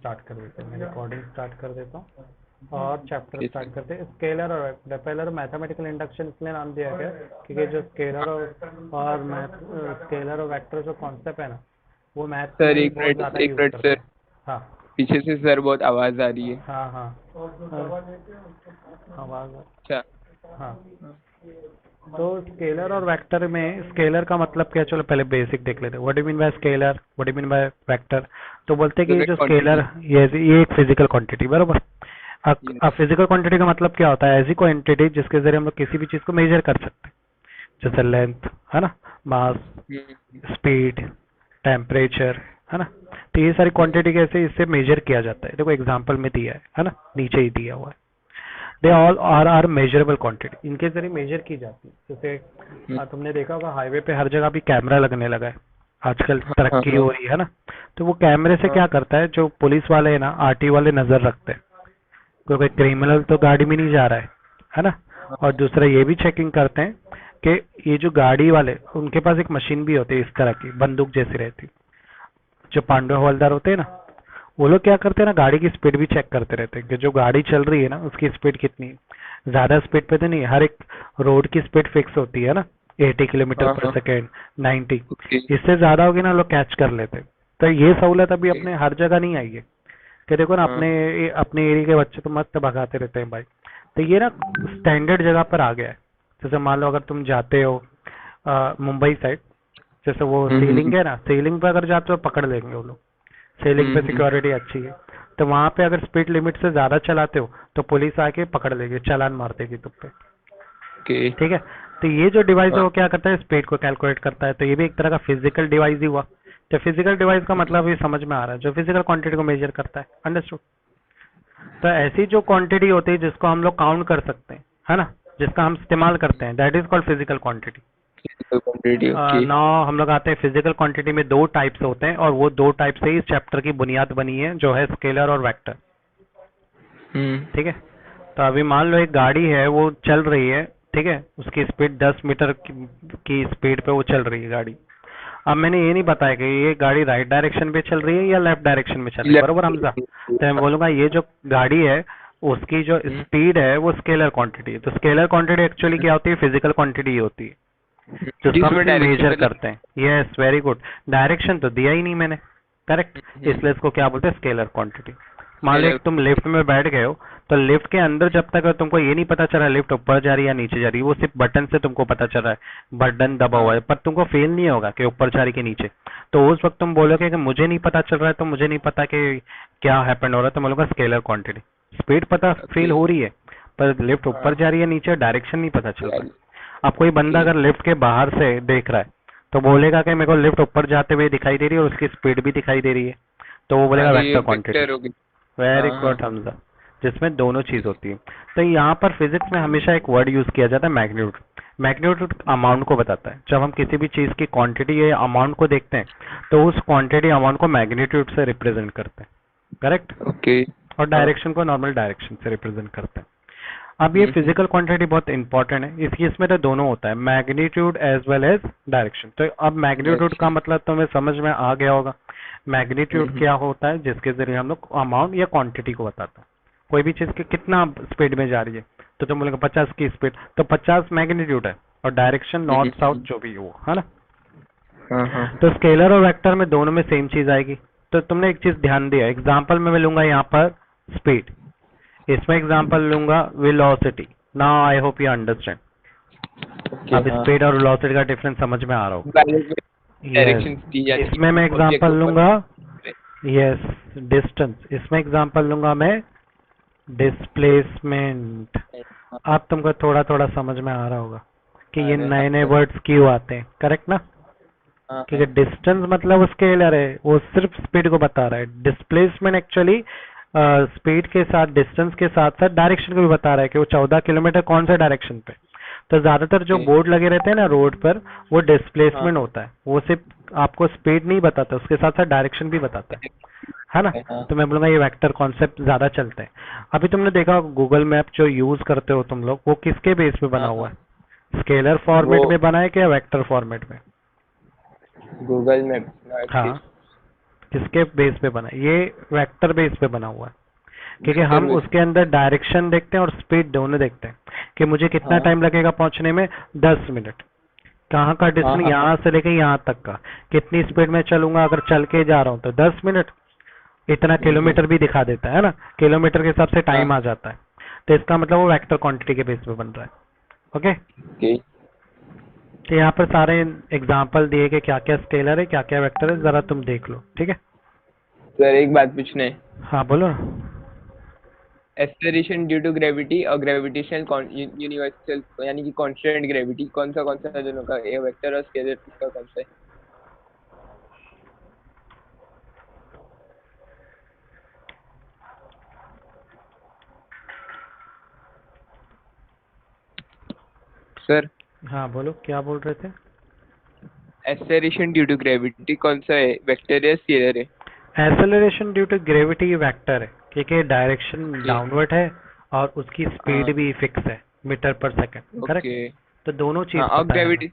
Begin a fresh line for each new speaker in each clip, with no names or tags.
Start कर देते हैं। मैं रिकॉर्डिंग स्टार्ट कर देता हूँ और चैप्टर
ठीक
स्टार्ट
है।
करते हैं। स्केलर और वेक्टर, पहले मैथमेटिकल इंडक्शन इसलिए नाम दिया गया क्योंकि जो स्केलर और मैथ स्केलर और वेक्टर जो कॉन्सेप्ट है ना, वो मैथ में
सर
ही
एक
बहुत
मिनट
ज़्यादा
एक
यूज़
मिनट
करते
सर,
हैं। हाँ
पीछे से सर बहुत आवाज आ रही है।
हाँ हाँ आवाज़।
अच्छा।
हाँ,
हाँ,
तो स्केलर और वेक्टर में स्केलर का मतलब क्या है? चलो पहले बेसिक देख लेते हैं। What do mean by scalar, what do mean by vector? तो बोलते हैं कि ये
यूनिट
जो
क्वांटिटी।
स्केलर, ये एक फिजिकल क्वांटिटी, बरोबर। अब
यस।
फिजिकल क्वांटिटी का मतलब क्या होता है? ऐसी क्वांटिटी जिसके जरिए हम लोग किसी भी चीज को मेजर कर सकते हैं, जैसे लेंथ है ना, मास,
हम्म।
स्पीड, टेम्परेचर, है ना। तो ये सारी
हम्म।
क्वांटिटी कैसे इससे मेजर किया जाता है? देखो एग्जांपल में दिया है ना, नीचे ही दिया हुआ है। They all are measurable quantity, इनके जरिए मेजर की जाती है। जैसे
हम्म।
तुमने देखा होगा हाईवे पे हर जगह भी कैमरा लगने लगा है, आजकल
हाँ हाँ
तरक्की
हाँ
हो रही है ना। तो वो कैमरे से
हाँ।
क्या करता है, जो पुलिस वाले है ना, आरटी वाले नजर रखते हैं क्योंकि क्रिमिनल तो गाड़ी में नहीं जा रहा है ना। और दूसरा ये भी चेकिंग करते हैं कि ये जो गाड़ी वाले, उनके पास एक मशीन भी होती है इस तरह की, बंदूक जैसी रहती, जो पांडव हवलदार होते हैं ना, वो लोग क्या करते हैं ना, गाड़ी की स्पीड भी चेक करते रहते हैं कि जो गाड़ी चल रही है ना उसकी स्पीड कितनी है। ज्यादा स्पीड पे तो नहीं, हर एक रोड की स्पीड फिक्स होती है ना, 80 किलोमीटर
हाँ
पर
हाँ।
सेकेंड, 90।
ओके।
इससे ज्यादा होगी ना लोग कैच कर लेते हैं। तो ये सहूलत अभी
ओके।
अपने हर जगह नहीं आई है कि देखो ना,
हाँ।
अपने अपने एरिया के बच्चे तो मस्त भगाते रहते हैं भाई। तो ये ना स्टैंडर्ड जगह पर आ गया है। जैसे मान लो अगर तुम जाते हो मुंबई साइड, जैसे वो
हम्म।
सीलिंग है ना, सीलिंग पे अगर जाते हो पकड़ लेंगे वो लोग, सेलिंग पे
हम्म।
सिक्योरिटी अच्छी है। तो वहां पे अगर स्पीड लिमिट से ज्यादा चलाते हो तो पुलिस आके पकड़ लेगी, चालान मार देगी तुम पे।
ओके।
ठीक है। तो ये जो डिवाइस है
हाँ।
वो क्या करता है, स्पीड को कैलकुलेट करता है। तो ये भी एक तरह का फिजिकल डिवाइस ही हुआ। तो फिजिकल डिवाइस का मतलब ये समझ में आ रहा है, जो फिजिकल क्वांटिटी को मेजर करता है। अंडरस्टूड। तो ऐसी जो क्वांटिटी होती है जिसको हम लोग काउंट कर सकते हैं, है ना, जिसका हम इस्तेमाल करते हैं, that is called physical quantity.
Physical quantity. Okay.
Now हम लोग आते हैं फिजिकल क्वांटिटी में। दो टाइप्स होते हैं और वो दो टाइप से ही इस चैप्टर की बुनियाद बनी है, जो है स्केलर और वेक्टर।
हम्म।
ठीक है। तो अभी मान लो एक गाड़ी है, वो चल रही है, ठीक है, उसकी स्पीड 10 मीटर की स्पीड पे वो चल रही है गाड़ी। अब मैंने ये नहीं बताया कि ये गाड़ी राइट डायरेक्शन पे चल रही है या लेफ्ट डायरेक्शन में चल रही है, बरोबर हमजा?
लेफ्ट।
तो मैं बोलूंगा ये जो गाड़ी है उसकी जो
हम्म।
स्पीड है वो स्केलर क्वांटिटी है। तो स्केलर क्वांटिटी एक्चुअली क्या होती है? फिजिकल क्वांटिटी ही होती है, जिसको हम
जिसमें
सिर्फ
डायरेक्शन
मेजर
मतलब।
करते हैं। Yes, very good. डायरेक्शन तो दिया ही नहीं मैंने, करेक्ट।
हम्म।
इसलिए इसको क्या बोलते हैं? Scalar quantity. मान लो
स्केलर
एक तुम
क्वांटिटी।
लिफ्ट में बैठ गए हो, तो लिफ्ट के अंदर जब तक तुमको ये नहीं पता चला लिफ्ट ऊपर जा रही है या नीचे जा रही है, वो सिर्फ बटन से तुमको पता चल रहा है, बटन दबा हुआ
हाँ।
है, पर तुमको फील नहीं होगा कि ऊपर जा रही है कि नीचे। तो उस वक्त तुम बोलोगे कि मुझे नहीं पता चल रहा है, तो मुझे नहीं पता कि क्या हैपन हो रहा है, तो बोलूंगा स्केलर क्वांटिटी। स्पीड पता फील
ओके।
हो रही है, पर लिफ्ट ऊपर
हाँ।
जा रही है नीचे, डायरेक्शन नहीं पता चल रहा है।
यार।
अब कोई बंदा
ओके।
अगर लिफ्ट के बाहर से देख रहा है तो बोलेगा कि मेरे को लिफ्ट ऊपर जाते हुए दिखाई दे रही है और उसकी स्पीड भी दिखाई दे रही है, तो वो
हाँ
बोलेगा
तो ये
वेक्टर क्वांटिटी।
वेक्टर होगी।
वेरी
हाँ हाँ।
गुड हमजा, जिसमें दोनों चीज होती है। तो यहाँ पर फिजिक्स में हमेशा एक वर्ड यूज किया जाता है, मैग्नीट्यूड। मैग्नीट्यूड अमाउंट को बताता है। जब हम किसी भी चीज की क्वांटिटी या अमाउंट को देखते हैं तो उस क्वांटिटी अमाउंट को मैग्नीट्यूड से रिप्रेजेंट करते हैं, करेक्ट।
ओके।
और
हाँ।
डायरेक्शन को नॉर्मल डायरेक्शन से रिप्रेजेंट करते हैं। अब ये
हम्म।
फिजिकल क्वांटिटी बहुत इंपॉर्टेंट है, इसमें तो दोनों होता है, magnitude as well as direction. तो अब मैग्नीट्यूड का
डायरेक्शन।
मतलब तुम्हें समझ में आ गया होगा। मैग्नीट्यूड
हम्म।
क्या होता है? जिसके जरिए हम लोग अमाउंट या क्वांटिटी को बताता है, कोई भी चीज की कितना स्पीड में जा रही है। तो तुम बोलेगा 50 की स्पीड, तो 50 मैग्नीट्यूड है, और डायरेक्शन नॉर्थ साउथ
हम्म।
जो भी हो, है ना।
हाँ हाँ।
तो स्केलर और वेक्टर में दोनों में सेम चीज आएगी। तो तुमने एक चीज ध्यान दिया, एग्जाम्पल में मैं लूंगा यहाँ पर स्पीड, इसमें एग्जांपल लूंगा velocity. Now I hope you understand.
Okay.
अब
हाँ।
स्पीड और वेलोसिटी का डिफरेंस समझ में आ रहा होगा।
डायरेक्शन दी
यस,
जाती
इसमें
है
मैं
ऑब्जेक्ट
एग्जांपल
ऊपर।
लूंगा, यस, डिस्टेंस। इसमें एग्जांपल लूंगा मैं डिस्प्लेसमेंट।
हाँ
अब तुमको थोड़ा थोड़ा समझ में आ रहा होगा कि
हाँ
ये
हाँ
नए नए
सर।
वर्ड्स क्यों आते हैं, करेक्ट ना।
हाँ हाँ।
क्योंकि डिस्टेंस मतलब स्केलर है, वो सिर्फ स्पीड को बता रहा है। डिस्प्लेसमेंट एक्चुअली स्पीड के साथ, डिस्टेंस के साथ साथ डायरेक्शन को भी बता रहा है कि वो 14 किलोमीटर कौन से डायरेक्शन पे। तो ज्यादातर जो
ओके।
बोर्ड लगे रहते हैं ना रोड पर, वो
हाँ।
डिस्प्लेसमेंट होता है, वो सिर्फ आपको स्पीड नहीं बताता, उसके साथ साथ डायरेक्शन भी बताता है ना।
हाँ
तो मैं बोलूंगा ये वेक्टर कॉन्सेप्ट ज्यादा चलते हैं। अभी तुमने देखा गूगल मैप जो यूज करते हो तुम लोग, वो किसके बेस पे बना
हाँ
हुआ
हाँ।
है? स्केलर
वो
फॉर्मेट में बना है क्या वेक्टर फॉर्मेट में?
गूगल मैप के।
हाँ, किसके बेस पे बना है? ये वेक्टर बेस पे बना हुआ है, क्योंकि
वेक्टर
हम
बेस।
उसके अंदर डायरेक्शन देखते हैं और स्पीड दोनों देखते हैं कि मुझे कितना
हाँ
टाइम लगेगा पहुंचने में। 10 मिनट। कहाँ का
हाँ
डिस्टेंस,
हाँ हाँ।
यहाँ से लेके यहाँ तक का, कितनी स्पीड में चलूंगा, अगर चल के जा रहा हूँ तो 10 मिनट। इतना
हम्म।
किलोमीटर भी दिखा देता है ना, किलोमीटर के हिसाब से
हाँ।
टाइम आ जाता है। तो इसका मतलब वो वेक्टर क्वांटिटी के बेस पे बन रहा है। ओके।
ओके
तो यहाँ पर सारे एग्जाम्पल दिए कि क्या क्या स्केलर है, क्या क्या वेक्टर है, जरा तुम देख लो, ठीक है।
सर, एक बात पूछना है।
हाँ बोलो ना।
एक्सेलरेशन ड्यू टू ग्रेविटी और ग्रेविटेशनल यूनिवर्सल यानी कि कांस्टेंट ग्रेविटी, कौन सा दोनों का, ये वेक्टर और स्केलर का कौन सा है? सर,
हाँ बोलो, क्या बोल रहे थे?
एक्सेलरेशन ड्यू टू ग्रेविटी कौन सा है, वेक्टर या स्केलर है?
Acceleration due to gravity vector है, क्योंकि डायरेक्शन
ओके।
डाउनवर्ड है और उसकी स्पीड
हाँ।
भी फिक्स है, मीटर पर सेकंड, करेक्ट।
ओके।
तो दोनों
हाँ,
चीज पता है हमें।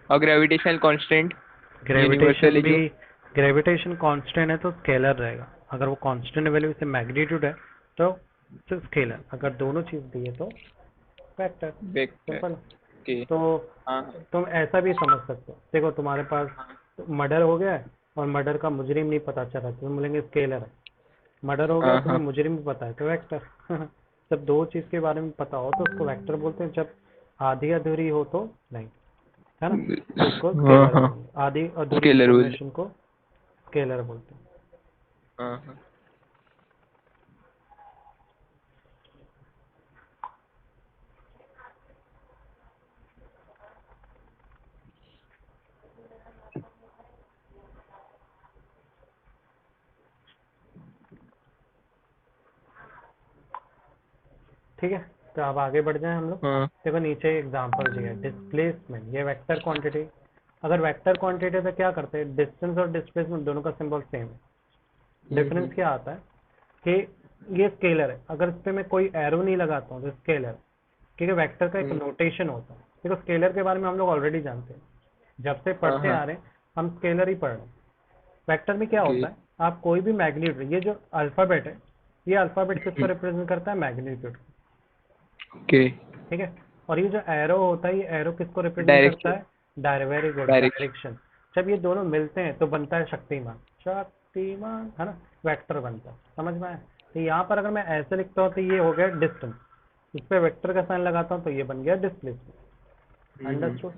और ग्रेविटेशनल कांस्टेंट यूनिवर्सल
ग्रेविटेशन
है
भी,
जो।
ग्रेविटेशन कांस्टेंट है तो स्केलर रहेगा। अगर वो कांस्टेंट वैल्यू से मैग्नीट्यूड है तो स्केलर, अगर दोनों चीज दी है तो वेक्टर।
वेक्टर।
सिंपल।
ओके।
तो
हाँ
तुम ऐसा भी समझ सकते हो, देखो तुम्हारे पास
हाँ।
मर्डर हो गया है और मर्डर का मुजरिम नहीं पता चला, तो तुम बोलेंगे स्केलर है। मर्डर हो गया,
हाँ
तुम्हें
हाँ।
मुजरिम भी पता है तो वेक्टर। जब दो चीज के बारे में पता हो तो उसको वेक्टर बोलते हैं, जब आधी अधूरी हो तो नहीं, है ना। तो उसको
हाँ
स्केलर
हाँ।
बोलेंगे, आधी अधूरी
स्केलर बोल।
इंफॉर्मेशन को स्केलर बोलते हैं।
हाँ हाँ।
ठीक है, तो अब आगे बढ़ जाएं हम लोग।
हाँ।
देखो नीचे एग्जांपल दिया है, डिस्प्लेसमेंट, ये वेक्टर क्वांटिटी। अगर वेक्टर क्वांटिटी तो क्या करते हैं, डिस्टेंस और डिस्प्लेसमेंट दोनों का सिंबल सेम है। डिफरेंस
हम्म।
क्या आता है कि ये स्केलर है, अगर इस पे मैं कोई एरो नहीं लगाता हूँ तो स्केलर, क्योंकि वेक्टर का एक
हम्म।
नोटेशन होता है। देखो स्केलर के बारे में हम लोग ऑलरेडी जानते हैं, जब से
हाँ
पढ़ते
हाँ।
आ रहे हैं हम स्केलर ही पढ़ रहे हैं। वेक्टर में क्या
ओके।
होता है, आप कोई भी मैग्नीट्यूड, ये जो अल्फाबेट है, ये अल्फाबेट किसको
हम्म।
रिप्रेजेंट करता है, मैग्नीट्यूड।
ओके।
ठीक है। और ये जो एरो होता है, ये एरो किसको रिप्रेजेंट करता
डायरेक्शन।
है, वेरी गुड,
डायरेक्शन।
डायरेक्शन। जब ये दोनों मिलते हैं तो बनता है शक्तिमान, शक्तिमान, है ना, वेक्टर बनता है। समझ में आया? तो यहाँ पर अगर मैं ऐसे लिखता हूँ तो ये हो गया डिस्टेंस, इस पे वेक्टर का साइन लगाता हूँ तो ये बन गया डिस्प्लेसमेंट। अंडरस्टूड।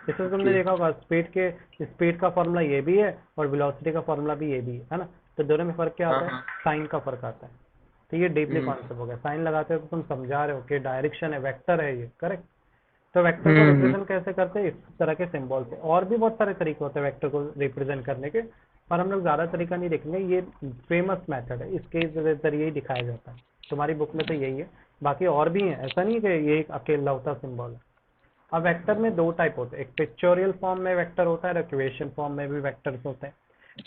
इसमें तुमने
ओके।
देखा होगा स्पीड का फॉर्मूला ये भी है और वेलोसिटी का फॉर्मूला भी ये भी है ना। तो दोनों में फर्क क्या
हाँ
आता है,
हाँ।
साइन का फर्क आता है। तो ये डीपली
हम्म।
कॉन्सेप्ट हो गया, साइन लगाते हो तो तुम समझा रहे हो कि डायरेक्शन है, वेक्टर है ये, करेक्ट। तो वेक्टर को
हम्म।
रिप्रेजेंट कैसे करते हैं, इस तरह के सिंबल से। और भी बहुत सारे तरीके होते हैं वेक्टर को रिप्रेजेंट करने के, पर हम लोग ज्यादा तरीका नहीं देखेंगे। ये फेमस मेथड है, इसके जरिए ही दिखाया जाता है। तुम्हारी बुक में तो यही है, बाकी और भी है, ऐसा नहीं कि ये एक अकेला होता सिंबल है। अब वेक्टर में दो टाइप होते हैं, एक पिक्चोरियल फॉर्म में वेक्टर होता है और इक्वेशन फॉर्म में भी वेक्टर्स होते हैं।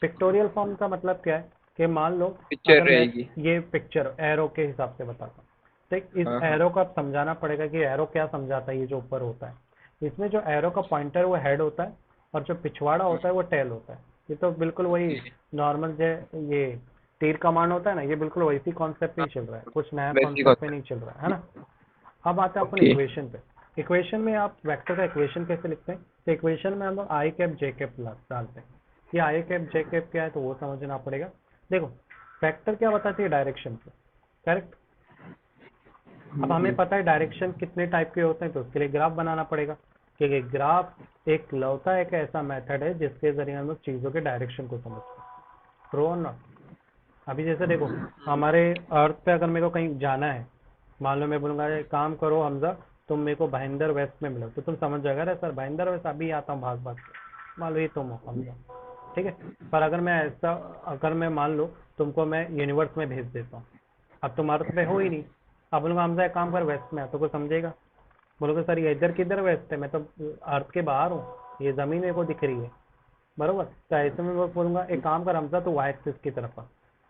पिक्टोरियल फॉर्म का मतलब क्या है कि मान लो,
पिक्चर
अगर मैं
रहेगी।
ये पिक्चर एरो के हिसाब से बताता हूँ, तो इस
हाँ हाँ।
एरो को आप समझाना पड़ेगा कि एरो क्या समझाता है। ये जो ऊपर होता है, इसमें जो एरो का पॉइंटर वो हेड होता है और जो पिछवाड़ा होता है वो टेल होता है। ये तो बिल्कुल वही
ओके।
नॉर्मल जो ये तीर कमांड होता है ना, ये बिल्कुल वैसी कॉन्सेप्ट ही
हाँ,
चल रहा है, कुछ नया
वैसी
कॉन्सेप्ट पे
कौन।
नहीं चल रहा है ना। अब आते हैं अपन
ओके।
इक्वेशन पे। इक्वेशन में आप वेक्टर का इक्वेशन कैसे लिखते हैं, तो इक्वेशन में हम लोग आई कैप जे कैप डालते हैं। ये आई कैप जे कैप क्या है तो वो समझना पड़ेगा। देखो वेक्टर क्या बताती है, डायरेक्शन को, करेक्ट। अब हमें पता है डायरेक्शन कितने टाइप के होते हैं, तो उसके लिए ग्राफ बनाना पड़ेगा, क्योंकि ग्राफ एक लौता एक ऐसा मेथड है जिसके जरिए हम लोग चीजों के डायरेक्शन को समझते हैं। ट्रू और नॉट? अभी जैसे देखो, हमारे अर्थ पे अगर मेरे को कहीं जाना है, मान लो मैं बोलूंगा "ये काम करो हमजा, तुम मेरे को भाईंदर वेस्ट में मिलो", तो तुम समझ जाएगा अरे सर भाईंदर वेस्ट अभी आता हूँ भाग भाग के, मान लो ये तुम हो हमजा। ठीक है। पर अगर मैं ऐसा, अगर मैं मान लो तुमको मैं यूनिवर्स में भेज देता हूँ, अब तुम अर्थ पे हो ही नहीं, अब बोलूंगा हमजा एक काम कर वेस्ट में आ, तो कोई समझेगा? बोलोगे सर ये इधर किधर वेस्ट है, मैं तो अर्थ के बाहर हूँ, ये जमीन मेरे को दिख रही है, बरोबर। तो ऐसे में मैं बोलूंगा एक काम कर हमजा, तो वाई एक्सिस की तरफ आ,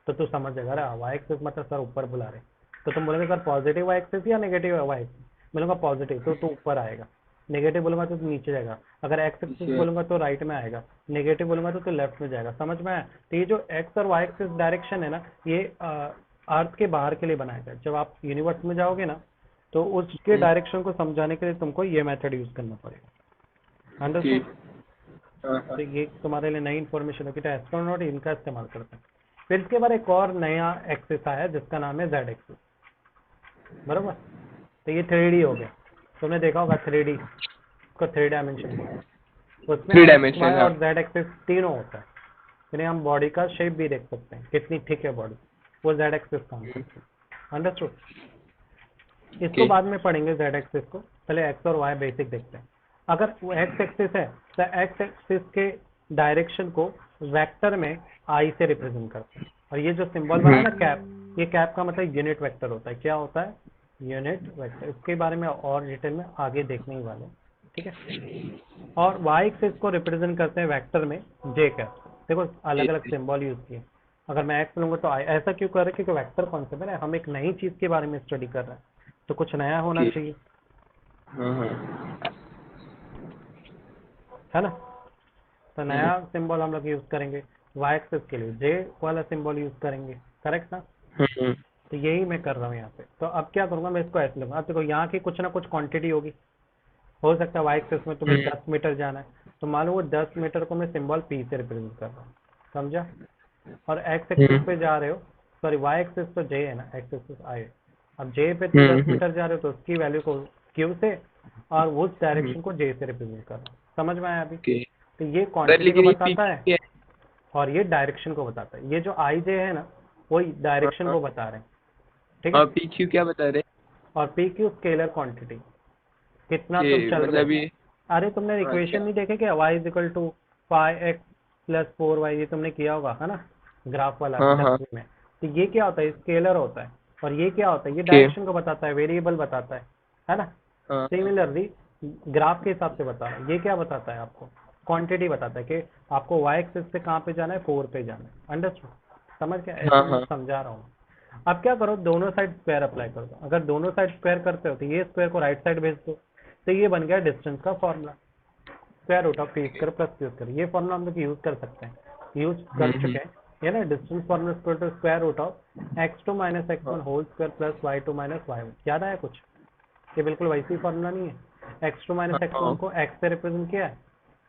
तो तू समझ जाएगा अरे वाई एक्सिस मतलब सर ऊपर बुला रहे। तो तुम बोलोगे सर पॉजिटिव वाई एक्सिस या नेगेटिव वाई एक्सिस, बोलूंगा पॉजिटिव, तो तू ऊपर आएगा। नेगेटिव बोलूंगा तो नीचे जाएगा, अगर एक्स एक्सिस
अच्छा।
बोलूंगा तो राइट में आएगा, नेगेटिव बोलूंगा तो लेफ्ट में जाएगा। समझ में आया? तो ये जो एक्स और वाई एक्सिस डायरेक्शन है ना, ये अर्थ के बाहर के लिए बनाया गया है। जब आप यूनिवर्स में जाओगे ना, तो उसके डायरेक्शन को समझाने के लिए तुमको ये मेथड यूज करना पड़ेगा।
ओके।
अंडरस्टूड?
हाँ हाँ।
तो ये तुम्हारे लिए नई इन्फॉर्मेशन होगी, तो एस्ट्रोनॉट इनका इस्तेमाल करते हैं। फिर इसके बाद एक और नया एक्सिस आया जिसका नाम है जेड एक्सिस, बरोबर? तो ये 3D हो गया, तुमने देखा होगा 3D, उसको 3 डायमेंशन बोलते हैं। उसमें
3
एक्स वाई
डायमेंशन, हाँ।
और जेड एक्सिस तीनों होता है। यानी हम बॉडी का शेप भी देख सकते हैं, कितनी थिक है बॉडी, वो जेड एक्सिस काम करती है। अंडरस्टूड? इसको
ओके।
बाद में पढ़ेंगे जेड एक्सिस को, पहले एक्स और वाई बेसिक देखते हैं। अगर वो एक्स एक्सिस है तो एक्स एक्सिस के डायरेक्शन को वेक्टर में आई से रिप्रेजेंट करते हैं। और ये जो सिंबल बना है ना कैप, ये कैप का मतलब यूनिट वेक्टर होता है। क्या होता है? Unit vector. इसके बारे में और डिटेल में आगे देखने ही वाले हैं, ठीक है? और वाई एक्सिस को रिप्रेजेंट करते हैं वेक्टर में जे कैप। देखो अलग अलग सिंबल यूज किए। अगर मैं एक्स लूंगा तो आई, ऐसा क्यों कर रहे हैं? क्योंकि वेक्टर कॉन्सेप्ट है, हम एक नई चीज के बारे में स्टडी कर रहे हैं, तो कुछ नया होना
ओके।
चाहिए,
हाँ हाँ।
है ना? तो नया सिंबल हम लोग यूज करेंगे वाई एक्सिस के लिए, जे वाला सिंबल यूज करेंगे, करेक्ट ना? तो यही मैं कर रहा हूँ यहाँ पे। तो अब क्या करूंगा, मैं इसको ऐसे लूंगा। अब देखो यहाँ की कुछ ना कुछ क्वांटिटी होगी, हो सकता है वाई एक्सिस में तुम्हें 10 मीटर जाना है, तो मान लो वो 10 मीटर को मैं सिंबल पी से रिप्रेजेंट कर रहा हूँ, समझा? और एक्स एक्सिस पे जा रहे हो, सॉरी वाई एक्सिस तो जे है ना, एक्स एक्सिस आई है। अब जे पे तुम 10 मीटर जा रहे हो तो उसकी वैल्यू को क्यू से और उस डायरेक्शन को जे से रिप्रेजेंट कर रहा हूँ। समझ में आया अभी?
ओके।
तो ये
सर
क्वांटिटी को
लेकिन ये
बताता है
पीछे
और ये डायरेक्शन को बताता है। ये जो आई जे है ना, वो डायरेक्शन
हाँ
को बता रहे हैं, ठीक
हाँ,
है?
पीछे क्या बता रहे?
और पी क्यू स्केलर क्वांटिटी, कितना तुम
कि
चल रहे
मतलब
हो।
ये।
अरे तुमने इक्वेशन
अच्छा।
नहीं देखे क्या? Y is equal to 5x+4y, ये तुमने किया होगा, है ना? ग्राफ वाला
हाँ हाँ।
10वीं में। तो ये क्या होता है? स्केलर होता है। और ये क्या होता है? ये
ओके।
डायरेक्शन को बताता है, वेरिएबल बताता है ना?
हाँ हाँ।
सिमिलरली ग्राफ के हिसाब से बता रहा है, ये क्या बताता है आपको? क्वांटिटी बताता है कि आपको वाई एक्सिस से कहाँ पे जाना है, 4 पे जाना है। अंडरस्टूड? समझ गया? ऐसे
हाँ
मैं
हाँ।
समझा रहा हूँ। अब क्या करो, दोनों साइड स्क्वायर अप्लाई कर दो। अगर दोनों साइड स्क्वायर करते हो तो ये स्क्वायर को राइट साइड भेज दो, तो ये बन गया डिस्टेंस का formula, square root of P square plus Q square. ये फॉर्मूला हम लोग यूज कर सकते हैं, यूज कर चुके हैं। ये ना distance formula equal to square root of x2 minus
हाँ
x1 whole square plus y2 minus y1। याद आया कुछ? ये बिल्कुल वैसी फॉर्मूला नहीं है। x2 माइनस x1
हाँ
को x से रिप्रेजेंट किया है,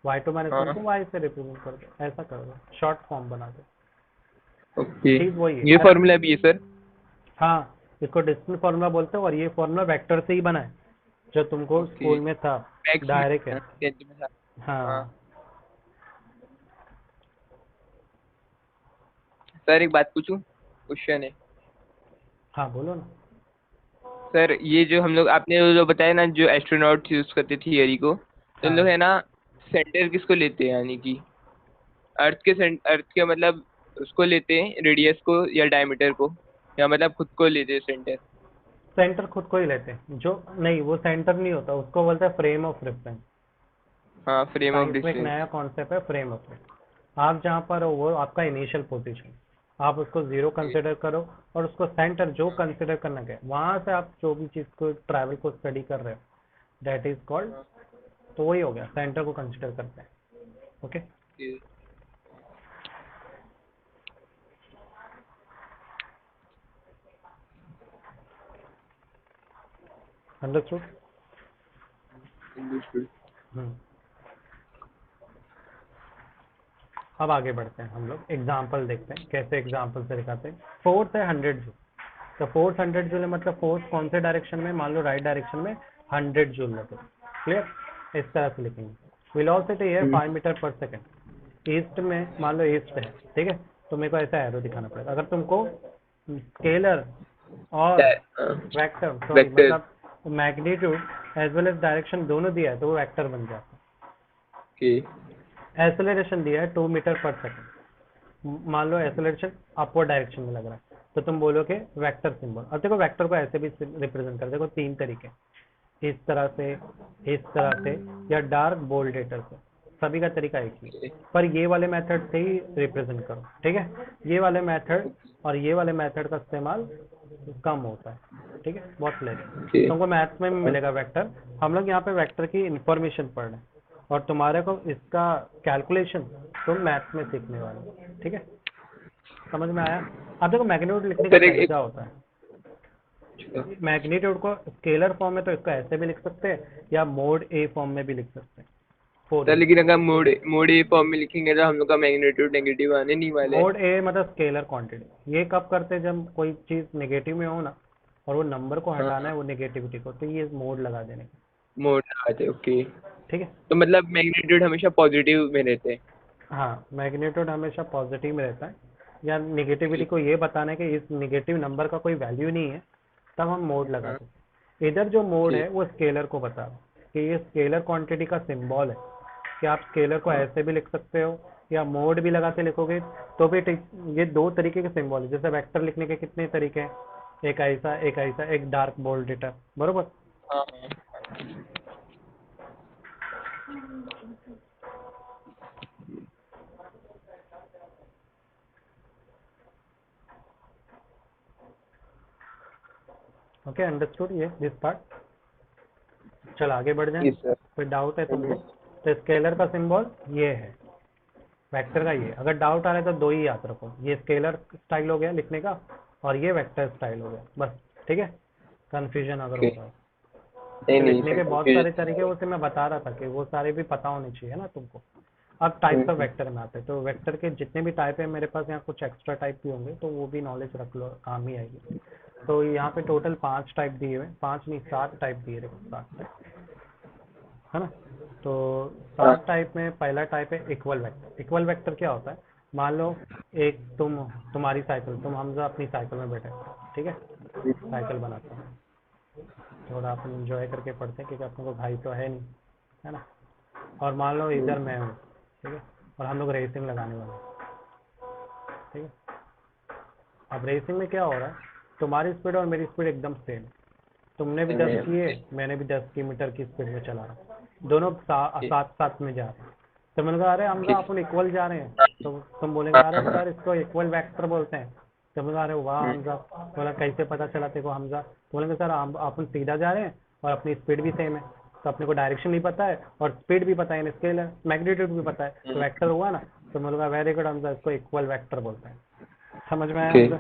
y2 माइनस 1
हाँ।
को y से रिप्रेजेंट कर दो, ऐसा कर दो, शॉर्ट फॉर्म बना दो।
ओके।
चीज वही है,
ये
है ना?
फॉर्मूला भी है सर?
हाँ, इसको डिस्टेंस फॉर्मूला बोलते हैं और ये फॉर्मूला वेक्टर से ही बना है, जो तुमको
ओके।
स्कूल में था,
मैक्स में,
डायरेक्ट है।
10th में था। हाँ।
हाँ
सर एक बात पूछूं, क्वेश्चन है।
हाँ, बोलो ना।
सर ये जो हम लोग आपने जो बताया ना, जो एस्ट्रोनॉट यूज करते थियरी को, तो इन लोग
हाँ,
है ना, सेंटर किसको लेते हैं? यानी कि अर्थ के मतलब उसको लेते हैं, रेडियस को या डायमीटर को, या मतलब खुद को लेते हैं सेंटर?
सेंटर खुद को ही लेते हैं, जो नहीं वो सेंटर नहीं होता, उसको बोलते हैं फ्रेम ऑफ रेफरेंस।
हाँ, फ्रेम ऑफ
साइंस में एक
डिफरेंस।
नया कॉन्सेप्ट है, फ्रेम ऑफ रेफरेंस। आप जहाँ पर हो वो आपका इनिशियल पोजीशन, आप उसको जीरो कंसिडर करो और उसको सेंटर जो कंसिडर करना है वहां से आप जो भी चीज को ट्रैवल को स्टडी कर रहे हो, दैट इज कॉल्ड, तो वही हो गया, सेंटर को कंसिडर करते हैं। Okay, understood? अब आगे बढ़ते हैं, हम लोग एग्जाम्पल देखते हैं, कैसे एग्जाम्पल से दिखाते हैं। फोर्स है 100 जूल, तो फोर्स 100 जूल है, मतलब फोर्स कौन से डायरेक्शन में? मान लो राइट डायरेक्शन में 100 जूल लगे। क्लियर? इस तरह से लिखेंगे। वेलोसिटी है 5 मीटर पर सेकंड, ईस्ट में मान लो ईस्ट है, ठीक है? तो मेरे को ऐसा एरो दिखाना पड़ेगा। अगर तुमको स्केलर और वेक्टर, सॉरी
वेक्टर।
मतलब magnitude as well as direction दोनों दिया है, तो वो वेक्टर बन जाता
ओके।
है। एक्सेलरेशन दिया है 2 मीटर पर सेकंड, मान लो एक्सेलरेशन अपवर्ड डायरेक्शन में लग रहा है, तो तुम बोलोगे वेक्टर सिंबल। अब देखो वेक्टर को ऐसे भी रिप्रेजेंट कर, देखो 3 तरीके, इस तरह से, इस तरह से, या डार्क बोल्ड लेटर से, सभी का तरीका एक ही है। पर ये वाले मेथड से ही रिप्रेजेंट करो, ठीक है? ये वाले मेथड और ये वाले मेथड का इस्तेमाल कम होता है, ठीक है, बहुत क्लियर है।
ओके
तुमको मैथ्स में भी मिलेगा वेक्टर। हम लोग यहाँ पे वेक्टर की इंफॉर्मेशन पढ़ रहे हैं और तुम्हारे को इसका कैलकुलेशन तुम मैथ्स में सीखने वाले हो, ठीक है, समझ में आया? अब देखो मैग्नीट्यूड लिखने का
सर एक
तरीका होता है। मैग्नीट्यूड को स्केलर फॉर्म में तो इसको ऐसे भी लिख सकते हैं या मोड ए फॉर्म में भी लिख सकते हैं। फोर
सर लेकिन अगर मोड ए फॉर्म में लिखेंगे तो हम लोग का मैग्नीट्यूड नेगेटिव आने नहीं वाले।
मोड ए मतलब स्केलर क्वांटिटी। ये कब करते हैं? जब कोई चीज नेगेटिव में हो ना और वो नंबर को हटाना है वो नेगेटिविटी को, तो ये मोड लगा देने का,
मोड आते ओके।
ठीक है।
तो मतलब मैग्नीट्यूड हमेशा पॉजिटिव में रहते हैं।
हाँ, मैग्नीट्यूड हमेशा पॉजिटिव में रहता है या निगेटिविटी को ये बताना है कि इस निगेटिव नंबर का कोई वैल्यू नहीं है, तब हम मोड लगाते हैं। इधर जो मोड है वो स्केलर को बता रहा है कि ये स्केलर क्वांटिटी का सिंबल है कि आप स्केलर को ऐसे भी लिख सकते हो या मोड भी लगा के लिखोगे तो भी ठीक। ये दो तरीके के सिंबल है। जैसे वेक्टर लिखने के कितने तरीके हैं, एक ऐसा एक ऐसा, एक डार्क बोल्ड इटर, बरोबर।
हाँ
ओके, अंडरस्टूड ये दिस पार्ट। चल आगे बढ़ जाए।
Yes sir.
कोई डाउट है तुमको? तो स्केलर का सिंबल ये है, वेक्टर का ये। अगर डाउट आ रहा है तो दो ही याद रखो, ये स्केलर स्टाइल हो गया लिखने का और ये वेक्टर स्टाइल हो गया, बस, ठीक है। कंफ्यूजन अगर
Okay.
होता है
नहीं
तो
नहीं
लिखने
सर
के बहुत
confused-
सारे तरीके उसे मैं बता रहा था कि वो सारे भी पता होने चाहिए ना तुमको। अब टाइप्स ऑफ वेक्टर में आते हैं, तो वेक्टर के जितने भी टाइप है मेरे पास यहाँ कुछ एक्स्ट्रा टाइप भी होंगे तो वो भी नॉलेज रख लो, काम ही आएगी। तो यहाँ पे टोटल 5 टाइप दिए हुए, 5 नहीं 7 टाइप दिए रहे, 7 टाइप, है ना। तो 7 टाइप में पहला टाइप है इक्वल वेक्टर। इक्वल वेक्टर क्या होता है? मान लो एक तुम्हारी साइकिल, तुम हमजा अपनी साइकिल में बैठे, ठीक है, साइकिल बनाते हैं, थोड़ा अपन इंजॉय करके पढ़ते हैं क्योंकि अपने को भाई तो है नहीं, है ना। और मान लो इधर मैं हूँ, ठीक है, और हम लोग रेसिंग लगाने वाले हैं, ठीक है। अब रेसिंग में क्या हो रहा है, तुम्हारी स्पीड और मेरी स्पीड एकदम सेम, तुमने भी 10 की है, मैंने भी 10 किलोमीटर की स्पीड में चला रहा हूँ, दोनों साथ साथ में जा रहे हैं। तो मैंने कहा अरे हमजा अपन इक्वल जा रहे हैं, तो तुम बोलेंगे अरे सर इसको इक्वल वेक्टर बोलते हैं। तो मैंने कहा अरे वाह हमजा, बोला कैसे पता चला तेरे को हमजा? तो बोलेंगे सर अपन सीधा जा रहे हैं और अपनी स्पीड भी सेम है, तो अपने को डायरेक्शन भी पता है और स्पीड भी पता है, स्केलर मैग्नीट्यूड भी पता है, तो वेक्टर हुआ ना। तो मैंने कहा वेरी गुड हमजा, इसको इक्वल वेक्टर बोलते हैं। समझ में आया हमजा?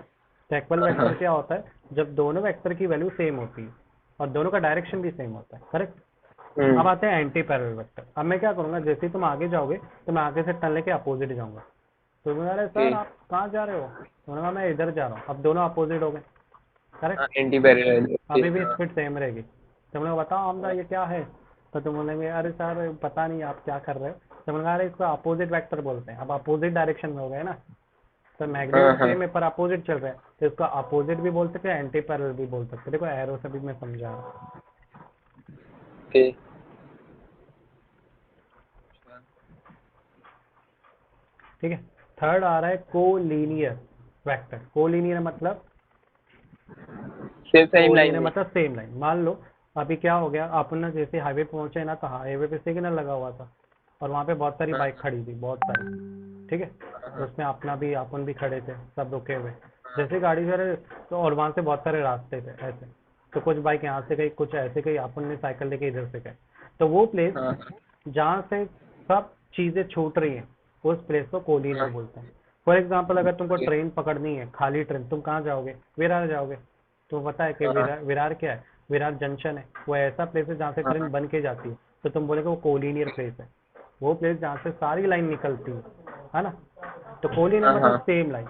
तो इक्वल वेक्टर क्या होता है? जब दोनों वेक्टर की वैल्यू सेम होती है और दोनों का डायरेक्शन भी सेम होता है, करेक्ट। अब आते हैं एंटी पैरेलल वेक्टर। अब मैं क्या करूंगा, जैसे ही तुम आगे जाओगे तो मैं आगे से टर्न लेके अपोजिट जाऊंगा। तो मैं अरे सर आप कहाँ जा रहे हो? मैंने कहा मैं इधर जा रहा हूँ। अब दोनों अपोजिट हो गए, करेक्ट।
Anti parallel.
अभी भी स्पीड सेम रहेगी। तो मैंने बताओ हमदा ये क्या है? तो तुम बोलेंगे अरे सर पता नहीं आप क्या कर रहे हो। तो मैंने कहा अरे इसको अपोजिट वेक्टर बोलते हैं। अब अपोजिट डायरेक्शन में हो गए ना, तो मैग्नीट्यूड सेम है पर अपोजिट चल रहे हैं, तो इसको अपोजिट भी बोल सकते हैं, एंटी पैरेलल भी बोल सकते हैं। देखो एरो से भी मैं समझा रहा हूँ,
ओके
ठीक है। थर्ड आ रहा है कोलिनियर वेक्टर। कोलिनियर मतलब
सेम
कोलिनियर
लाइन
मतलब सेम लाइन। मान लो अभी क्या हो गया, अपन ना जैसे हाईवे पहुंचे ना, तो हाईवे पे सिग्नल लगा हुआ था और वहाँ पे बहुत सारी बाइक खड़ी थी, बहुत सारी, ठीक है। तो उसमें अपना भी अपन भी खड़े थे, सब रुके हुए। जैसे गाड़ी से रहे तो और वहाँ से बहुत सारे रास्ते थे ऐसे, तो कुछ बाइक यहाँ से गई, कुछ ऐसे गई, अपन ने साइकिल लेके इधर से गए। तो वो प्लेस जहाँ से सब चीजें छूट रही हैं उस प्लेस को कोलिनियर बोलते हैं। फॉर एग्जाम्पल अगर तुमको ट्रेन पकड़नी है, खाली ट्रेन, तुम कहाँ जाओगे? विरार जाओगे। तो पता है कि विरार क्या है? विरार जंक्शन है, वो ऐसा प्लेस है जहाँ से ट्रेन बन के जाती है, तो तुम बोलेगे वो कोलिनियर प्लेस है, वो प्लेस जहाँ से सारी लाइन निकलती है ना। तो कोलिनियर मतलब सेम लाइन,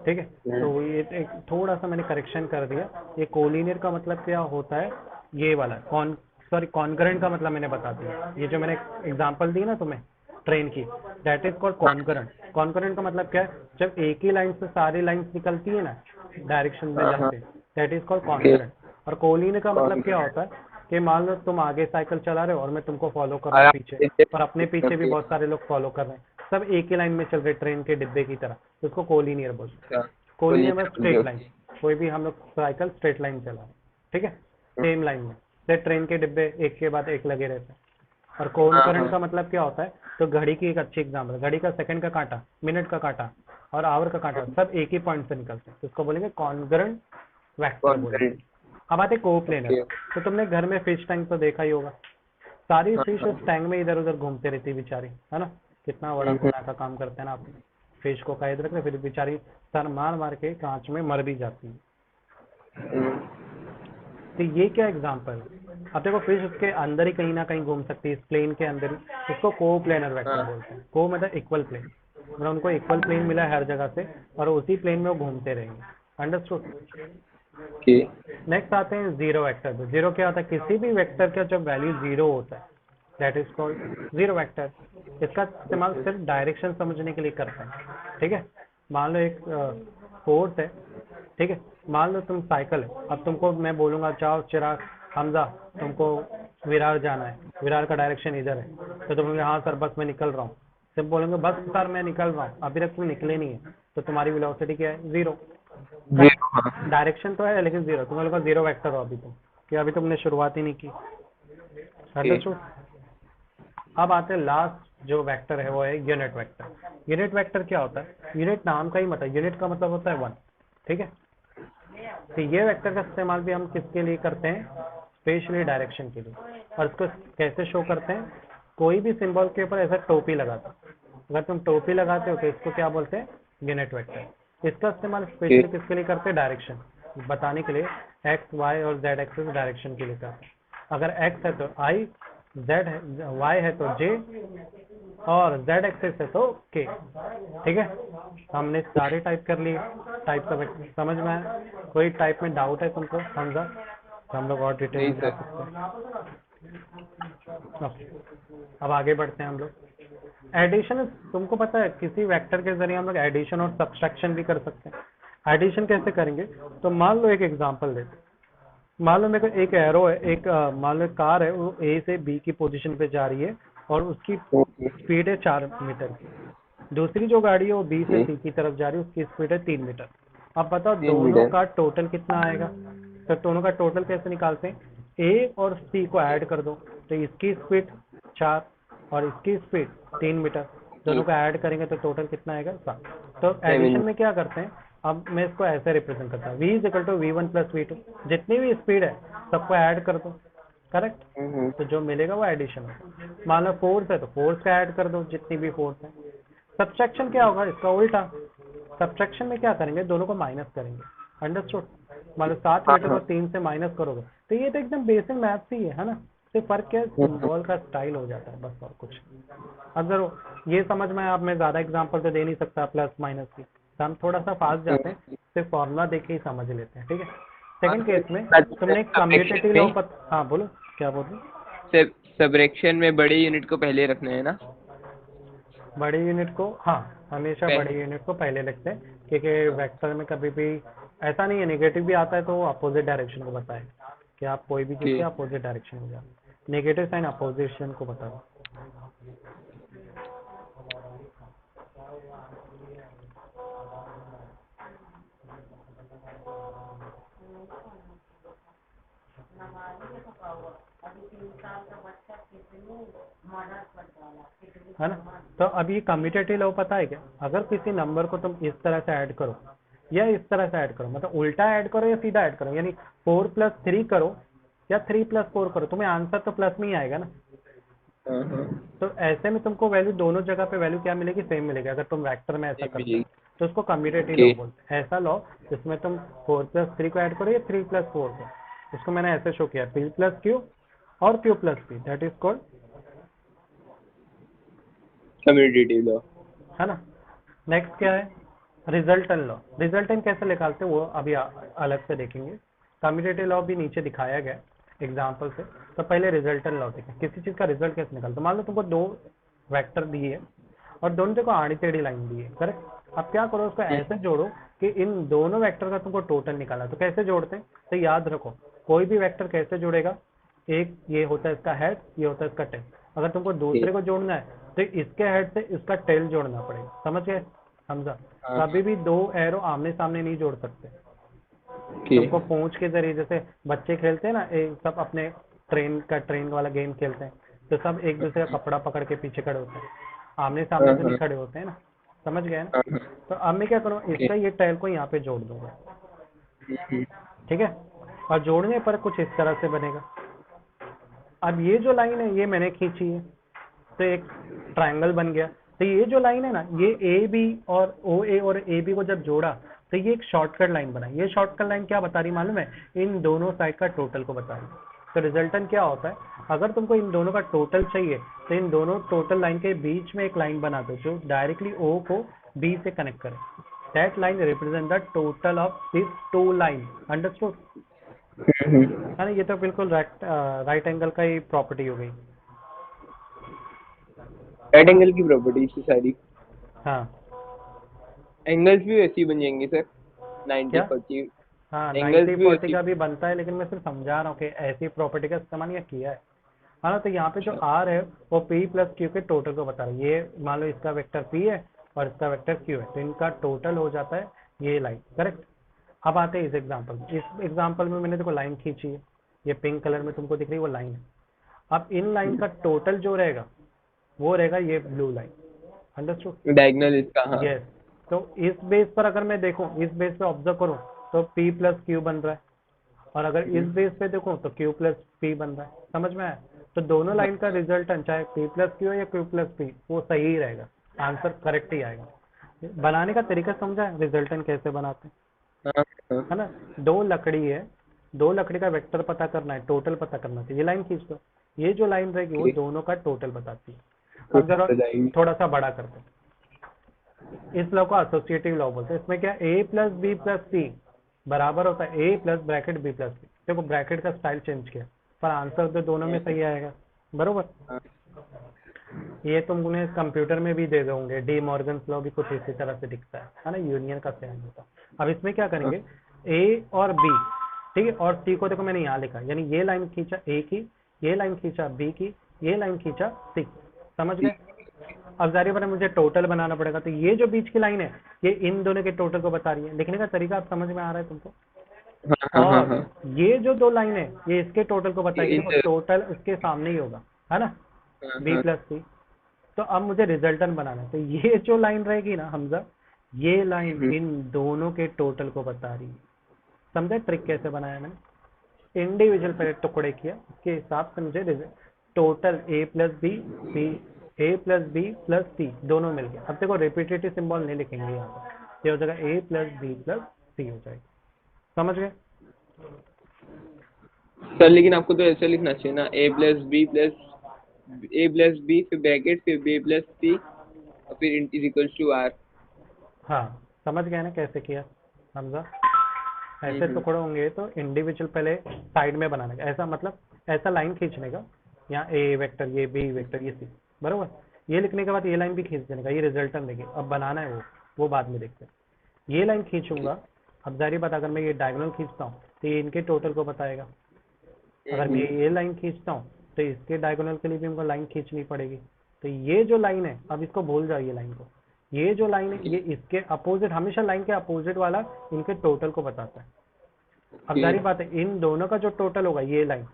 ठीक है। तो ये एक थोड़ा सा मैंने करेक्शन कर दिया, ये कोलिनियर का मतलब क्या होता है, ये वाला कॉन्करेंट का मतलब मैंने बता दिया। ये जो मैंने एग्जांपल दी ना तुम्हें ट्रेन की, that is called concurrent. Concurrent का मतलब क्या है? जब एक ही लाइन से सारी लाइंस निकलती है ना डायरेक्शन में जाते, दैट इज कॉल्ड कॉन्करेंट। और कोलिनियर का मतलब क्या होता है कि मान लो तुम आगे साइकिल चला रहे हो और मैं तुमको फॉलो कर रहा हूँ पीछे, और अपने पीछे भी बहुत सारे लोग फॉलो कर रहे हैं, सब एक ही लाइन में चल रहे ट्रेन के डिब्बे की तरह, तो उसको कोलिनियर बोलते हैं। कोलिनियर में स्ट्रेट लाइन, कोई भी हम लोग साइकिल स्ट्रेट लाइन चला रहे हैं, ठीक है, सेम लाइन में, से ट्रेन के डिब्बे एक के बाद एक लगे रहते हैं। और कॉन्करेंट का मतलब क्या होता है? तो घड़ी की एक अच्छी एग्जाम्पल, घड़ी का सेकंड का कांटा, मिनट का कांटा और आवर का कांटा सब एक ही पॉइंट से निकलते हैं, तो इसको बोलेंगे कॉन्करेंट वेक्टर बोलेंगे, अब आते को प्लेनर।
ओके
तो तुमने घर में फिश टैंक तो देखा ही होगा, सारी फिश उस टैंक में इधर उधर घूमते रहती है बेचारी, है ना। कितना बड़ा गुनाह का काम करते हैं ना आप, फिश को कैद रखते फिर बेचारी सर मार मार के कांच में मर भी जाती है। तो ये क्या एग्जांपल है। अब देखो फिश उसके अंदर ही कहीं ना कहीं घूम सकती है, इस प्लेन के अंदर ही। इसको को प्लेनर वेक्टर बोलते हैं। को मतलब इक्वल प्लेन, मतलब उनको इक्वल प्लेन मिला है हर जगह से और उसी प्लेन में वो घूमते रहेंगे। अंडरस्टूड।
ओके
नेक्स्ट आते हैं जीरो वेक्टर पे। जीरो क्या होता है, किसी भी वेक्टर का जब वैल्यू जीरो होता है that is called zero vector. इसका इस्तेमाल सिर्फ डायरेक्शन समझने के लिए करते हैं, ठीक है। मान लो एक फोर्स है, ठीक है। मान लो तुम साइकिल है, अब तुमको मैं बोलूंगा जाओ चिराग हमजा तुमको विरार जाना है, विरार का डायरेक्शन इधर है, तो तुम बोलोगे हाँ सर बस मैं निकल रहा हूँ। सिर्फ बोलेंगे बस सर मैं निकल रहा हूँ, अभी तक तुम निकले नहीं है, तो तुम्हारी वेलोसिटी क्या है, जीरो।
जीरो हाँ
डायरेक्शन तो है लेकिन जीरो, तुम्हें लगा जीरो वेक्टर हो अभी तुम, कि अभी तुमने शुरुआत ही नहीं की।
Okay
understood. अब आते हैं लास्ट जो वेक्टर है वो है यूनिट वेक्टर। यूनिट वेक्टर क्या होता है, यूनिट नाम का ही मतलब, यूनिट का मतलब होता है वन, ठीक है। तो ये वेक्टर का इस्तेमाल भी हम किसके लिए करते हैं, स्पेशली डायरेक्शन के लिए। और इसको कैसे शो करते हैं, कोई भी सिंबल के ऊपर ऐसा टोपी लगाते हैं, अगर तुम टोपी लगाते हो तो इसको क्या बोलते हैं, यूनिट वेक्टर। इसका इस्तेमाल
ओके
स्पेशली किसके लिए करते हैं, डायरेक्शन बताने के लिए। एक्स वाई और जेड एक्सिस डायरेक्शन के लिए करते हैं। अगर एक्स है तो आई, जेड है, वाई है तो जे, और जेड एक्सिस है तो के, ठीक है। हमने सारे टाइप कर लिए, टाइप का समझ में आया। कोई टाइप में डाउट है तुमको समझा, तो हम लोग और डिटेल
नहीं
में जा
सर
सकते हैं। ओके, अब आगे बढ़ते हैं हम लोग। एडिशन, तुमको पता है किसी वेक्टर के जरिए हम लोग एडिशन और सब्सट्रैक्शन भी कर सकते हैं। एडिशन कैसे करेंगे, तो मान लो एक एग्जांपल देते हैं। मान लो मेरे को एक एरो है, एक मान लो कार है, वो ए से बी की पोजीशन पे जा रही है और उसकी
ओके
स्पीड है 4 मीटर की। दूसरी जो गाड़ी है वो बी से
ओके
सी की तरफ जा रही है, उसकी स्पीड है 3 मीटर। अब बताओ
3 मीटर
दोनों का टोटल कितना आएगा, तो दोनों का टोटल कैसे निकालते हैं, ए और सी को ऐड कर दो, तो इसकी स्पीड 4 और इसकी स्पीड 3 मीटर, दोनों को ऐड करेंगे तो टोटल कितना आएगा 7। तो एडिशन
7
में क्या करते हैं, अब मैं इसको ऐसे रिप्रेजेंट करता हूँ, v is equal to V one plus V two, जितनी भी स्पीड है सबको ऐड कर दो, करेक्ट। तो जो मिलेगा वो एडिशन है। मान लो फोर्स है तो फोर्स का ऐड कर दो जितनी भी फोर्स है। सब्ट्रैक्शन क्या होगा, इसका उल्टा। सब्ट्रैक्शन में क्या करेंगे, दोनों को माइनस करेंगे। अंडरस्टूड। मान लो 7 मीटर को
हाँ
3 से माइनस करोगे तो ये तो एकदम बेसिक मैथ्स ही है ना। सिर्फ फर्क क्या है, सिंबल का स्टाइल हो जाता है बस, और कुछ। अगर ये समझ में आप, मैं ज्यादा एग्जांपल तो दे नहीं सकता प्लस माइनस की, तो हम थोड़ा सा फास्ट जाते हैं, सिर्फ फॉर्मूला देख के ही समझ लेते हैं, ठीक है। सेकंड केस में तुमने कम्यूटेटिव लॉ पर, हाँ बोलो क्या बोल रहे हो?
सबरेक्शन में बड़े यूनिट को पहले रखना है ना
बड़ी यूनिट को, हाँ हमेशा
पहले
बड़ी यूनिट को पहले लिखते हैं, क्योंकि वेक्टर में कभी भी ऐसा नहीं है, नेगेटिव भी आता है तो वो अपोजिट डायरेक्शन को बताएगा कि आप कोई भी चीज
ओके
के अपोजिट डायरेक्शन में जाओ। नेगेटिव साइन अपोजिशन को बताओ। है ना। तो अब ये कम्यूटेटिव लॉ पता है क्या, अगर किसी नंबर को तुम इस तरह से ऐड करो या इस तरह से ऐड करो, मतलब उल्टा ऐड करो या सीधा ऐड करो, यानी 4+3 करो या 3+4 करो, तुम्हें आंसर तो प्लस में ही आएगा ना।
हाँ हाँ
तो ऐसे में तुमको वैल्यू दोनों जगह पे वैल्यू क्या मिलेगी, सेम मिलेगी, अगर तुम वेक्टर में ऐसा
ये
करते हो।
मिलेगी
तो उसको कम्यूटेटिव
ओके
लॉ बोलते हैं। ऐसा लॉ जिसमें तुम 4+3 को ऐड करो या 3+4 को, उसको मैंने ऐसे शो किया, p+q और q+p, that is called,
commutative law
है ना। नेक्स्ट क्या है, रिजल्टेंट लॉ। रिजल्टेंट कैसे निकालते हैं वो अभी अलग से देखेंगे। कम्यूटेटिव लॉ भी नीचे दिखाया गया एग्जांपल से। तो पहले रिजल्टेंट लॉ देखें, किसी चीज का रिजल्ट कैसे निकालते। मान लो तुमको दो वेक्टर दिए और दोनों को आड़ी टेढ़ी लाइन दी है, करेक्ट। अब क्या करो, उसको ऐसे जोड़ो कि इन दोनों वेक्टर का तुमको टोटल निकालना। तो कैसे जोड़ते हैं, तो याद रखो कोई भी वेक्टर कैसे जोड़ेगा, एक ये होता है इसका हेड, ये होता है इसका टेल। अगर तुमको दूसरे को जोड़ना है तो इसके हेड से इसका टेल जोड़ना पड़ेगा, समझ गए समझा।
हाँ
कभी भी दो एरो आमने सामने नहीं जोड़ सकते।
ओके
तुमको पूंछ के जरिए, जैसे बच्चे खेलते हैं ना, एक सब अपने ट्रेन वाला गेम खेलते हैं, तो सब एक दूसरे का कपड़ा पकड़ के पीछे खड़े होते हैं, आमने सामने
हाँ
तो नहीं
हाँ
खड़े होते हैं ना, समझ गए ना।
हाँ हाँ
तो अब मैं क्या करूँ,
ओके
इसका ये टैल को यहाँ पे जोड़ दूंगा, ठीक है। और जोड़ने पर कुछ इस तरह से बनेगा। अब ये जो लाइन है ये मैंने खींची है तो एक ट्रायंगल बन गया। तो ये जो लाइन है ना, ये ए बी और ओ ए और ए बी को जब जोड़ा तो ये एक शॉर्टकट लाइन बना। ये शॉर्टकट लाइन क्या बता रही मालूम है? इन दोनों साइड का टोटल को बता रही। तो रिजल्टेंट क्या होता है, अगर तुमको इन दोनों का टोटल चाहिए तो इन दोनों टोटल लाइन के बीच में एक लाइन बना दो जो डायरेक्टली ओ को बी से कनेक्ट करे। That line represent the total of this two line. Understood? है ना? ये तो बिल्कुल राइट एंगल का ही प्रॉपर्टी हो गई।
राइट एंगल की प्रॉपर्टी थी सारी।
हाँ
एंगल्स भी वैसे ही बन जाएंगे सर, 90
क्या?
40
हाँ
एंगल्स
90
भी
40
वैसे।
का भी बनता है, लेकिन मैं सिर्फ समझा रहा हूँ कि ऐसी प्रॉपर्टी का इस्तेमाल यहाँ किया है। हाँ ना? तो यहाँ पे जो आर है वो पी प्लस क्यू के टोटल को बता रहा है। ये मान लो इसका वेक्टर पी है और इसका वेक्टर क्यू है, तो इनका टोटल हो जाता है ये लाइन। करेक्ट? अब आते हैं इस एग्जाम्पल में। इस एग्जाम्पल में मैंने देखो लाइन खींची है, ये पिंक कलर में तुमको दिख रही है वो लाइन है। अब इन लाइन का टोटल जो रहेगा वो रहेगा ये ब्लू लाइन। अंडरस्टूड?
डायगोनल इसका, हाँ।
यस। तो इस बेस पर अगर मैं देखूं, इस बेस पे ऑब्जर्व करूं तो P प्लस क्यू बन रहा है, और अगर इस बेस पे देखूं तो Q प्लस P बन रहा है। समझ में आया? तो दोनों लाइन का रिजल्टेंट चाहे P प्लस क्यू या Q प्लस P वो सही ही रहेगा, आंसर करेक्ट ही आएगा। बनाने का तरीका समझा है? रिजल्टेंट कैसे बनाते हैं,
हाँ, हाँ।
है ना? दो लकड़ी है, दो लकड़ी का वेक्टर पता करना है, टोटल पता करना है, तो ये लाइन खींच दो। ये जो लाइन रहेगी वो
Okay.
दोनों का टोटल बताती है। अब जरा
बताइए।
थोड़ा सा बड़ा करते हैं। इस लॉ को एसोसिएटिव लॉ बोलते हैं। इसमें क्या a plus B plus C बराबर होता है a plus bracket b plus C. देखो ब्रैकेट का स्टाइल चेंज किया पर आंसर तो दोनों में सही आएगा। बरोबर?
हाँ।
ये तुम उन्हें कंप्यूटर में भी दे दोगे, डी मॉर्गन लॉ भी कुछ इसी तरह से दिखता है ना? यूनियन का साइन होता है। अब इसमें क्या करेंगे, a और b, ठीक है, और c को देखो मैंने यहाँ लिखा, यानी ये लाइन खींचा a की, ये लाइन खींचा b की, ये लाइन खींचा c। समझ गए? अब जारी पर मुझे टोटल बनाना पड़ेगा, तो ये जो बीच की लाइन है ये इन दोनों के टोटल को बता रही है। लिखने का तरीका आप समझ में आ रहा है तुमको?
हाँ, हाँ, हाँ,
और
हाँ।
ये जो दो लाइन है ये इसके टोटल को बताएगी। देखो
इन
टोटल इसके सामने ही होगा, है ना?
हाँ,
b
हाँ।
प्लस सी। तो अब मुझे रिजल्टेंट बनाना है, तो ये जो लाइन रहेगी ना हमजा, ये लाइन इन दोनों के टोटल को बता रही है। समझे ट्रिक कैसे बनाया मैंने? इंडिविजुअल पहले टुकड़े किया, उसके हिसाब से मुझे total a plus B C, a plus B plus C दोनों मिल गए। अब देखो रिपीटेटिव सिंबल नहीं लिखेंगे यहाँ पर, ये हो जाएगा a प्लस बी प्लस सी हो जाएगा। समझ गए?
सर लेकिन आपको तो ऐसा लिखना चाहिए ना, a प्लस बी फिर ब्रैकेट फिर b प्लस सी और फिर इज इक्वल टू आर।
हाँ समझ गए ना कैसे किया हमजा? ऐसे टुकड़े होंगे तो इंडिविजुअल पहले साइड में बनाने का, ऐसा मतलब ऐसा लाइन खींचने का, यहाँ ए वेक्टर, ये बी वेक्टर, ये सी। बरोबर? ये लिखने के बाद ये लाइन भी खींच देने का, ये रिजल्टेंट देगी। अब बनाना है वो बाद में देखते हैं। ये लाइन खींचूंगा, अब जारी बात अगर मैं ये डायगोनल खींचता हूँ तो ये इनके टोटल को बताएगा। अगर मैं ये लाइन खींचता हूँ तो इसके डायगोनल के लिए भी हमको लाइन खींचनी पड़ेगी। तो ये जो लाइन है, अब इसको भूल जाओ ये लाइन को, ये जो लाइन है ये इसके अपोजिट, हमेशा लाइन के अपोजिट वाला इनके टोटल को बताता है। अब जारी बात है इन दोनों का जो टोटल होगा, ये लाइन,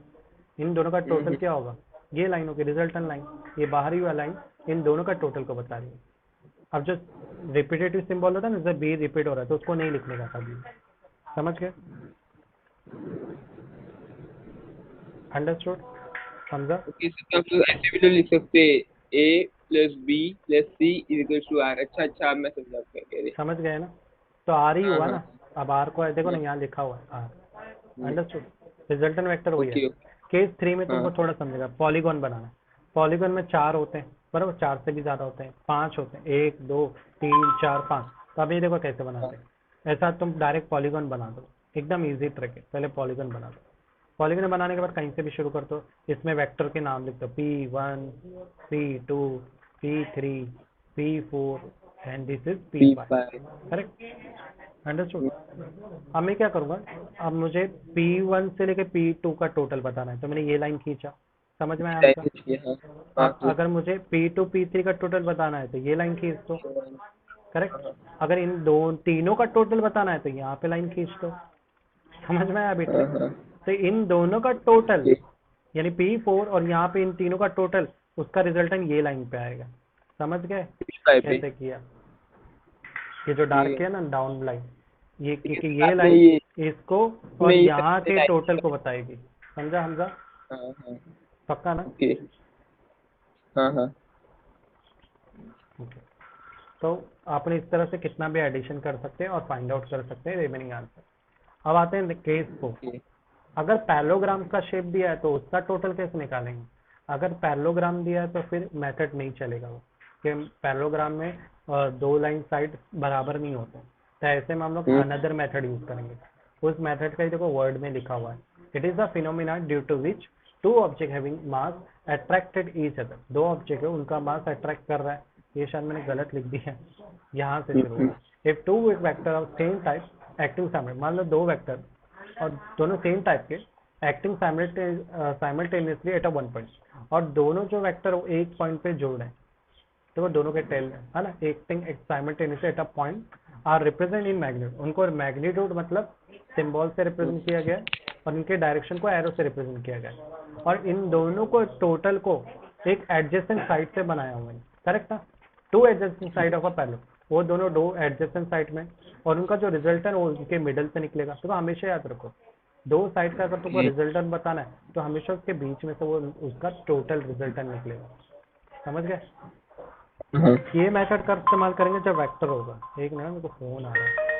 इन दोनों का टोटल क्या होगा, ये लाइन होगी रिजल्टेंट लाइन। ये बाहरी वाला लाइन इन दोनों का टोटल को बता रही है। अब जो रिपीटेटिव सिंबल होता है ना, जैसे बी रिपीट हो रहा है तो उसको नहीं लिखने का कभी। समझ गए? अंडरस्टूड? समझा?
ओके सर, आप लोग ऐसे भी तो लिख सकते हैं a plus B plus C is equal to R. अच्छा अच्छा, अब मैं समझा आप क्या कह रहे।
समझ गए ना? तो आर ही
हाँ,
हुआ
हाँ।
ना। अब आर को देखो ना, यहाँ लिखा हुआ है आर। अंडरस्टूड? रिजल्टेंट वेक्टर वही है।
ओके।
केस 3 में तुमको
हाँ।
थोड़ा समझेगा। पॉलीगॉन बनाना, पॉलीगॉन में 4 होते हैं, बराबर? 4 से भी ज्यादा होते हैं, 5 होते हैं, 1 2 3 4 5। तो अब ये देखो कैसे बनाते हैं। ऐसा तुम डायरेक्ट पॉलीगॉन बना दो, एकदम इजी ट्रिक है। पहले पॉलीगॉन बना दो, पॉलीगॉन बनाने के बाद कहीं से भी शुरू कर दो। इसमें वेक्टर के नाम लिख दो, P1 P2 P3 P4 and this is P5। Correct? Understood? अब मैं क्या करूंगा, अब मुझे P1 से लेके P2 का टोटल बताना है, तो मैंने ये लाइन खींचा। समझ में आया मेरा? अब अगर मुझे P2 P3 का टोटल बताना है तो ये लाइन खींच दो। करेक्ट? अगर इन दो तीनों का टोटल बताना है तो यहाँ पे लाइन खींच दो। समझ में आया अभी ट्रिक? तो इन दोनों का टोटल यानी P4 और यहाँ पे इन तीनों का टोटल, उसका रिजल्टेंट ये लाइन पे आएगा। समझ गए कैसे किया? ये जो डार्क है ना डाउन लाइन, ये क्योंकि
इस
ये
में
लाइन
ये
इसको और
नहीं
यहाँ
सबसे
के टोटल
लाइन।
को बताएगी। समझा हमजा?
हाँ हाँ।
पक्का ना?
ओके। हाँ हाँ।
ओके। तो आपने इस तरह से कितना भी एडिशन कर सकते हैं और फाइंड आउट कर सकते हैं रिमेनिंग आंसर। अब आते हैं केस को।
ओके।
अगर पैरेललोग्राम का शेप दिया है तो उसका टोटल कैसे निकालेंगे? अगर पैरेललोग्राम दिया है तो फिर मेथड नहीं चलेगा वो, कि पैरेललोग्राम में दो लाइन साइड बराबर नहीं होते, तो ऐसे में हम लोग अनदर मेथड यूज करेंगे। उस मेथड का ही देखो वर्ड में लिखा हुआ है, it is a phenomena due to which two object having mass attracted each other. दो ऑब्जेक्ट है उनका मास अट्रैक्ट कर रहा है, ये शायद मैंने गलत लिख दिया है, यहाँ से शुरू होगा। If two vector of same type acting simultaneously, मान लो दो वेक्टर और दोनों सेम टाइप के acting simultaneously at a one point, और दोनों जो वेक्टर एक पॉइंट पे जोड़ रहे हैं, तो वो दोनों के टेल है ना, acting simultaneously at a point are represent in magnitude. उनको मैग्नीट्यूड मतलब सिंबल से रिप्रेजेंट किया गया है और इनके डायरेक्शन को एरो से रिप्रेजेंट किया गया है, और इन दोनों को टोटल को एक एडजेसेंट साइड से बनाया हुआ है। करेक्ट ना? Two adjacent side of a parallel, वो दोनों दो एडजेसेंट साइड में, और उनका जो रिजल्ट है वो उनके मिडल से निकलेगा। तो हमेशा याद रखो, दो साइड का अगर तुमको रिजल्टन बताना है तो हमेशा उसके बीच में से वो उसका टोटल रिजल्टन निकलेगा। समझ गए?
हाँ।
ये मेथड का इस्तेमाल करेंगे जब वेक्टर होगा। एक मिनट, मेरे को फोन आ रहा है।